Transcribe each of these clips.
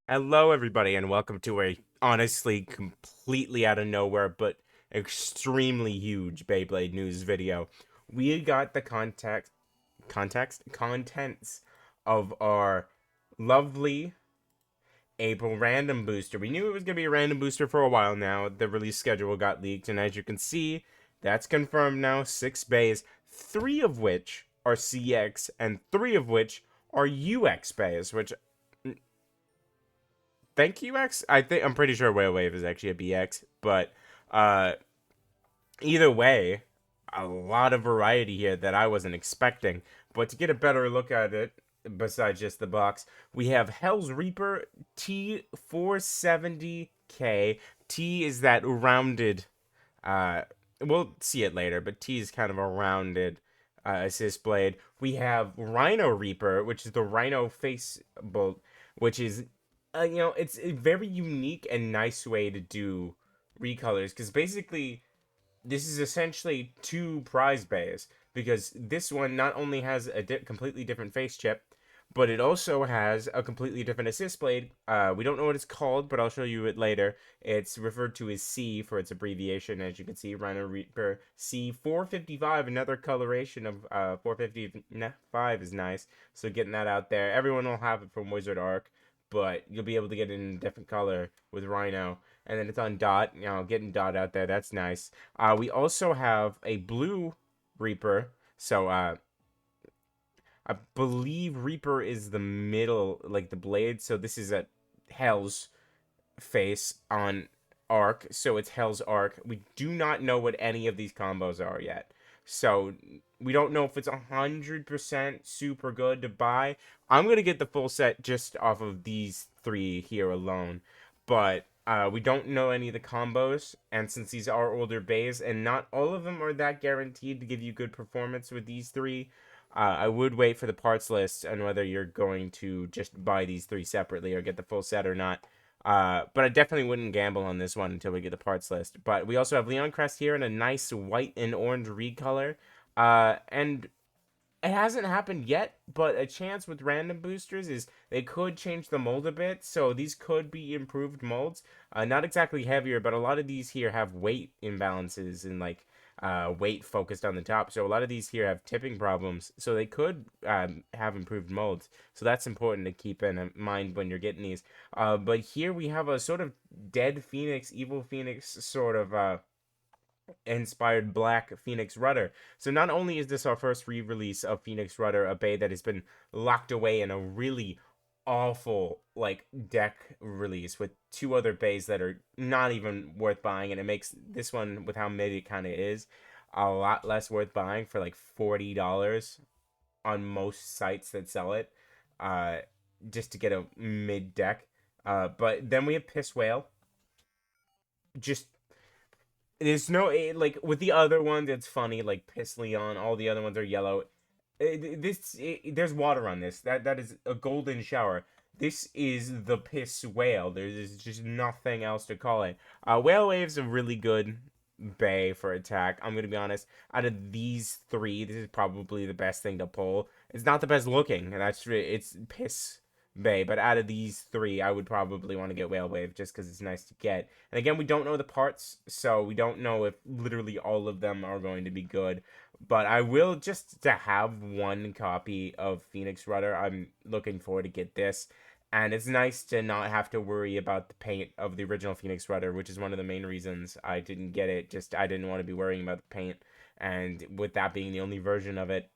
Hello, everybody, and welcome to a honestly completely out of nowhere but extremely huge Beyblade news video. We got the contents of our lovely April random booster. We knew it was gonna be a random booster for a while now. The release schedule got leaked, and as you can see, that's confirmed now. 6 bays, 3 of which are CX, and 3 of which are UX bays, which thank you X. I'm pretty sure Whale Wave is actually a BX, but uh, either way, a lot of variety here that I wasn't expecting. But to get a better look at it, besides just the box, we have Hell's Reaper T470K. T is that rounded. Uh, we'll see it later, but T is kind of a rounded assist blade. We have Rhino Reaper, which is the Rhino face bolt, which is it's a very unique and nice way to do recolors because basically this is essentially two prize bays because this one not only has a completely different face chip, but it also has a completely different assist blade. We don't know what it's called, but I'll show you it later. It's referred to as C for its abbreviation, as you can see, Rhino Reaper C455. Another coloration of 455 is nice. So getting that out there, everyone will have it from Wizard Arc, but you'll be able to get it in a different color with Rhino. And then it's on Dot, getting Dot out there, that's nice. We also have a blue Reaper. So I believe Reaper is the middle, like the blade. So this is a Hell's face on Arc. So it's Hell's Arc. We do not know what any of these combos are yet. So we don't know if it's 100% super good to buy. I'm going to get the full set just off of these three here alone. But we don't know any of the combos. And since these are older bays, and not all of them are that guaranteed to give you good performance with these three, I would wait for the parts list on whether you're going to just buy these three separately or get the full set or not. But I definitely wouldn't gamble on this one until we get the parts list. But we also have Leon Crest here in a nice white and orange recolor. And it hasn't happened yet, but a chance with random boosters is they could change the mold a bit. So these could be improved molds. Not exactly heavier, but a lot of these here have weight imbalances and like weight focused on the top. So a lot of these here have tipping problems. So they could have improved molds. So that's important to keep in mind when you're getting these. But here we have a sort of dead Phoenix, evil Phoenix sort of inspired Black Phoenix Rudder. So not only is this our first re-release of Phoenix Rudder, a bay that has been locked away in a really awful like deck release with two other bays that are not even worth buying, and it makes this one, with how mid it kind of is, a lot less worth buying for like $40 on most sites that sell it, uh just to get a mid deck. But then we have Piss Whale. Just there's no like with the other ones. It's funny, like Piss Leon. All the other ones are yellow. There's water on this. That is a golden shower. This is the Piss Whale. There's just nothing else to call it. Whale Wave's a really good bay for attack. I'm gonna be honest. Out of these three, this is probably the best thing to pull. It's not the best looking, and it's Piss Bay. But out of these three, I would probably want to get Whale Wave just because it's nice to get. And again, we don't know the parts, so we don't know if literally all of them are going to be good. But I will, just to have one copy of Phoenix Rudder. I'm looking forward to get this. And it's nice to not have to worry about the paint of the original Phoenix Rudder, which is one of the main reasons I didn't get it. Just I didn't want to be worrying about the paint. And with that being the only version of it,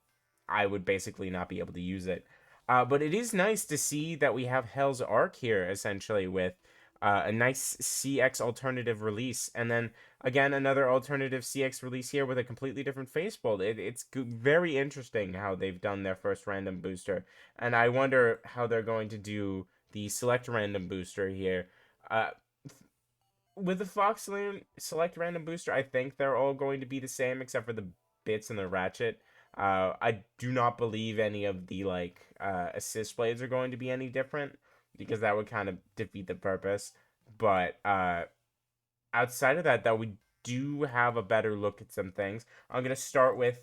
I would basically not be able to use it. But it is nice to see that we have Hell's Arc here, essentially, with a nice CX alternative release. And then, again, another alternative CX release here with a completely different facefold. It's very interesting how they've done their first random booster. And I wonder how they're going to do the select random booster here. Uh, with the Fox Saloon select random booster, I think they're all going to be the same except for the bits and the ratchet. I do not believe any of the like assist blades are going to be any different because that would kind of defeat the purpose. But outside of that, though, we do have a better look at some things. I'm gonna start with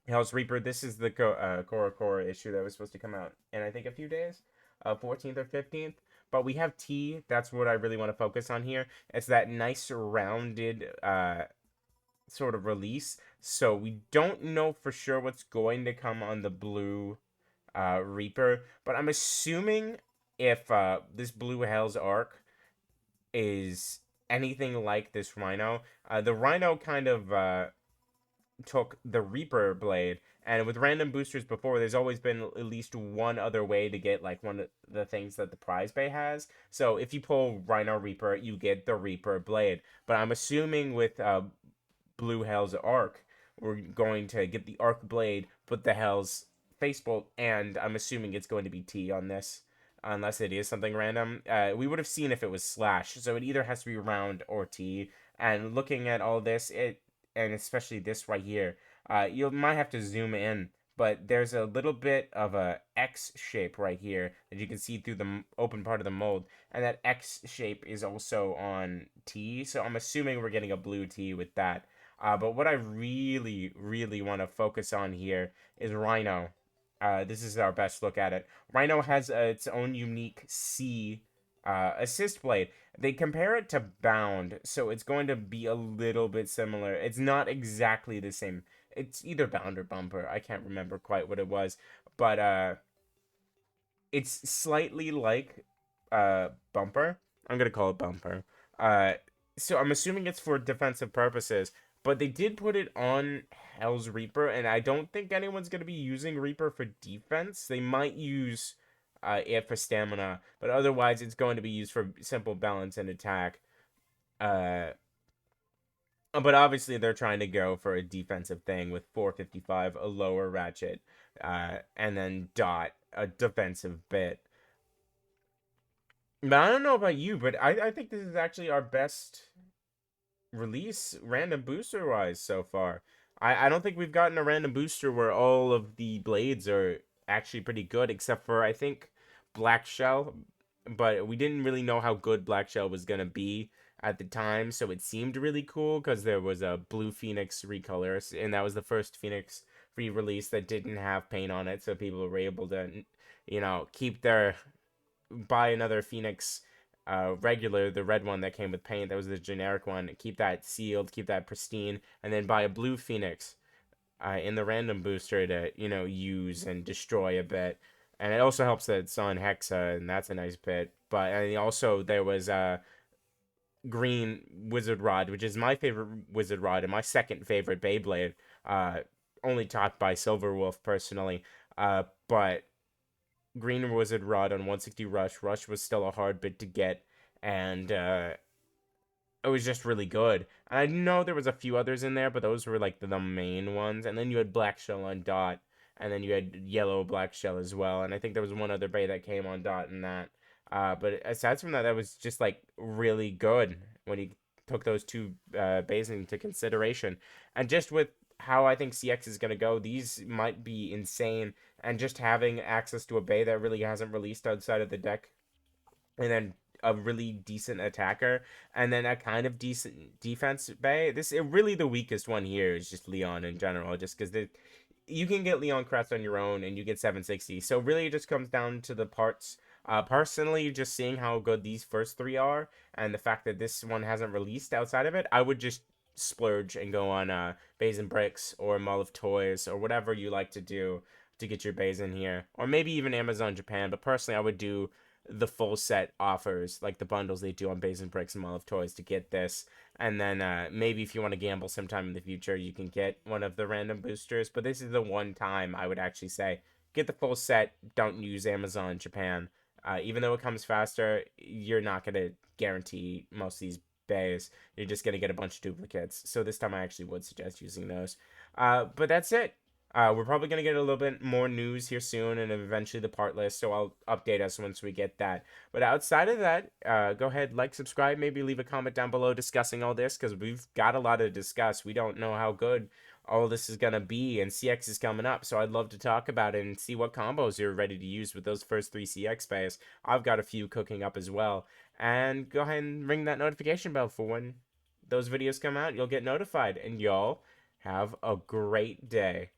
Hell's Reaper. This is the Cora issue that was supposed to come out in I think a few days, 14th or 15th. But we have T. That's what I really want to focus on here. It's that nice rounded sort of release. So we don't know for sure what's going to come on the blue Reaper, but I'm assuming if this blue Hell's Arc is anything like this Rhino, the Rhino kind of took the Reaper blade, and with random boosters before, there's always been at least one other way to get like one of the things that the prize bay has. So if you pull Rhino Reaper, you get the Reaper blade. But I'm assuming with Blue Hell's Arc, we're going to get the Arc blade, put the Hell's Facebolt, and I'm assuming it's going to be T on this. Unless it is something random. We would have seen if it was Slash, so it either has to be round or T. And looking at all this, and especially this right here, you might have to zoom in, but there's a little bit of a X shape right here that you can see through the open part of the mold, and that X shape is also on T, so I'm assuming we're getting a blue T with that. But what I really, really want to focus on here is Rhino. This is our best look at it. Rhino has its own unique C assist blade. They compare it to Bound, so it's going to be a little bit similar. It's not exactly the same. It's either Bound or Bumper. I can't remember quite what it was, but it's slightly like Bumper. I'm gonna call it Bumper. Uh, so I'm assuming it's for defensive purposes, but they did put it on Hell's Reaper, and I don't think anyone's gonna be using Reaper for defense. They might use it for stamina, but otherwise it's going to be used for simple balance and attack. Uh, but obviously they're trying to go for a defensive thing with 455, a lower ratchet, and then Dot, a defensive bit. But I don't know about you, but I think this is actually our best release random booster wise so far. I don't think we've gotten a random booster where all of the blades are actually pretty good, except for I think Black Shell, but we didn't really know how good Black Shell was gonna be at the time, so it seemed really cool because there was a Blue Phoenix recolor, and that was the first Phoenix free release that didn't have paint on it, so people were able to, keep their buy another Phoenix regular, the red one that came with paint, that was the generic one, keep that sealed, keep that pristine, and then buy a blue Phoenix in the random booster to, use and destroy a bit. And it also helps that it's on Hexa, and that's a nice bit. But and also there was green Wizard Rod, which is my favorite Wizard Rod and my second favorite Beyblade, only taught by Silverwolf personally. But Green Wizard Rod on 160 Rush. Rush was still a hard bit to get, and it was just really good. And I know there was a few others in there, but those were like the main ones. And then you had Black Shell on Dot, and then you had Yellow Black Shell as well. And I think there was one other bay that came on Dot in that. But aside from that, that was just like really good when you took those two bays into consideration. And just with how I think CX is going to go, these might be insane. And just having access to a bay that really hasn't released outside of the deck, and then a really decent attacker, and then a kind of decent defense bay. Really the weakest one here is just Leon in general, just because you can get Leon Crest on your own and you get 760. So really it just comes down to the parts. Personally, just seeing how good these first three are, and the fact that this one hasn't released outside of it, I would just splurge and go on Bays and Bricks or Mall of Toys or whatever you like to do to get your bays in here, or maybe even Amazon Japan. But personally, I would do the full set offers, like the bundles they do on Bays and Bricks and Mall of Toys to get this. And then maybe if you want to gamble sometime in the future, you can get one of the random boosters. But this is the one time I would actually say get the full set. Don't use Amazon Japan. Even though it comes faster, you're not going to guarantee most of these bays. You're just going to get a bunch of duplicates. So this time I actually would suggest using those. But that's it. We're probably going to get a little bit more news here soon, and eventually the part list, so I'll update us once we get that. But outside of that, go ahead, like, subscribe, maybe leave a comment down below discussing all this, because we've got a lot to discuss. We don't know how good all this is going to be, and CX is coming up, so I'd love to talk about it and see what combos you're ready to use with those first 3 CX bays. I've got a few cooking up as well, and go ahead and ring that notification bell for when those videos come out. You'll get notified, and y'all have a great day.